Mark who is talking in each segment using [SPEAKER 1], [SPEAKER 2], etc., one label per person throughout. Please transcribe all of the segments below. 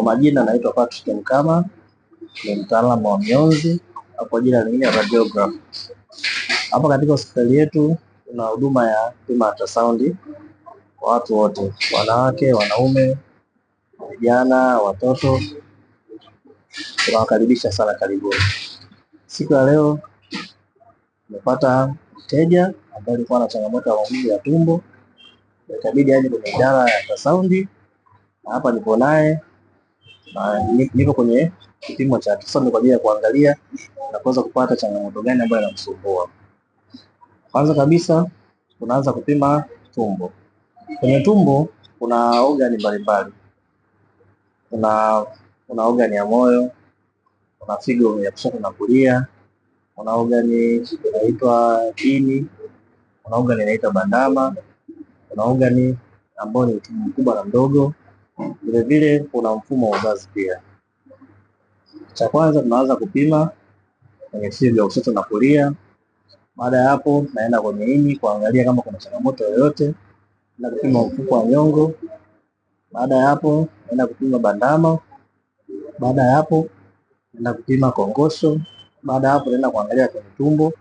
[SPEAKER 1] majina naitwa Patrick Mkama, ni mtaalamu wa mionzi au kwa jina lingine radiograph. Hapa katika hospitali yetu tuna huduma ya kupima ultrasound kwa watu wote, wanawake, wanaume, vijana, watoto. Tunawakaribisha sana, karibuni. Siku ya leo tumepata mteja ambaye alikuwa na changamoto ya maumivu ya tumbo, ikabidi aje kwenye idara ya ultrasound, na hapa nipo naye na niko kwenye kipimo cha ultrasound kwa ajili ya kuangalia na kuweza kupata changamoto gani ambayo inamsumbua. Kwanza kabisa tunaanza kupima tumbo. Kwenye tumbo kuna ogani mbalimbali. Kuna ogani ya moyo, kuna figo ya kushoto na kulia, kuna ogani inaitwa ini, kuna ogani inaitwa bandama, kuna ogani ambayo ni utumbo mkubwa na mdogo. Vile vile kuna mfumo wa uzazi pia. Cha kwanza tunaanza kupima kwenye figo ya kushoto na kulia. Baada ya hapo naenda kwenye ini kuangalia kama kuna changamoto yoyote, na kupima mfuko wa nyongo. Baada ya hapo naenda kupima bandama. Baada ya hapo naenda kupima kongosho. Baada ya hapo naenda kuangalia kwenye tumbo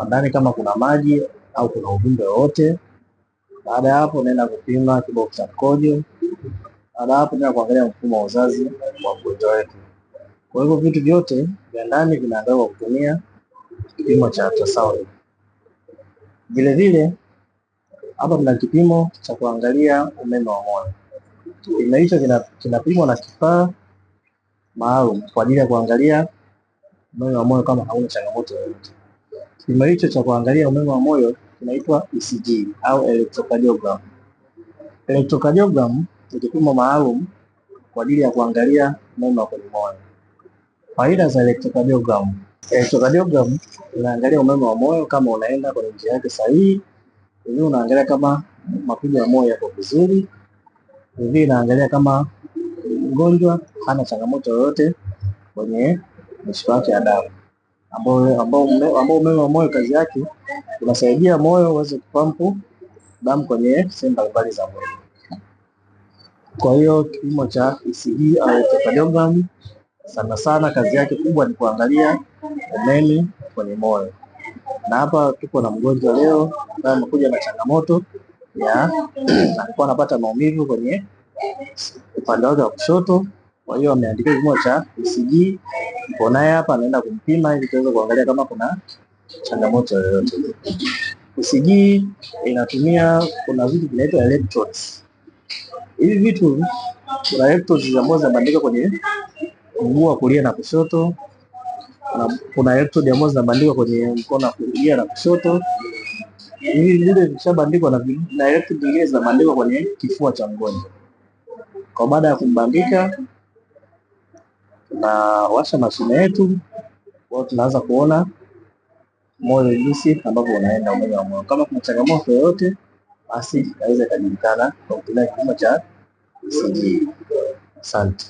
[SPEAKER 1] ndani kama kuna maji au kuna uvimbe wowote. Baada ya hapo naenda kupima kibofu cha mkojo. Baada ya hapo naenda kuangalia mfumo wa uzazi wa mgonjwa wetu. Kwa hivyo vitu vyote vya ndani vinaangaliwa kwa kutumia kipimo cha ultrasound. Vile vile hapa kuna kipimo cha kuangalia umeme wa moyo. Kipimo hicho kinapimwa na kifaa maalum kwa ajili ya kuangalia umeme wa moyo kama hauna changamoto yoyote. Kipimo hicho cha kuangalia umeme wa moyo kinaitwa ECG au electrocardiogram. Electrocardiogram ni kipimo maalum kwa ajili ya kuangalia umeme wa kwenye moyo. Faida za electrocardiogram. Electrocardiogram inaangalia umeme wa moyo kama unaenda kwenye njia yake sahihi. Hivi unaangalia kama mapigo ya moyo yako vizuri. Hivi inaangalia kama mgonjwa hana changamoto yoyote kwenye mishipa yake ya damu, ambao umeme wa moyo kazi yake unasaidia moyo uweze kupampu damu kwenye sehemu mbalimbali za mwili. Kwa hiyo kipimo cha ECG au electrocardiogram sana sana kazi yake kubwa ni kuangalia umeme kwenye moyo. Na hapa tuko na mgonjwa leo ambaye amekuja na changamoto ya alikuwa anapata maumivu kwenye upande wake wa kushoto. Kwa hiyo ameandika kipimo cha ECG. Kwa naye hapa anaenda kumpima ili tuweze kuangalia kama kuna changamoto yoyote. ECG inatumia, kuna vitu vinaitwa electrodes. Hivi vitu kuna electrodes ambazo zinabandikwa kwenye mguu wa kulia na kushoto. Kuna electrode ambazo zinabandikwa kwenye mkono wa kulia na kushoto. Hivi vile vikishabandikwa na electrode nyingine zinabandikwa kwenye kifua cha mgonjwa. Kwa baada ya kumbandika tunawasha mashine yetu, kwa tunaanza kuona moyo jinsi ambavyo unaenda, umeme wa moyo. Kama kuna changamoto yoyote basi inaweza ikajulikana kwa kutumia kipimo cha ECG. Asante.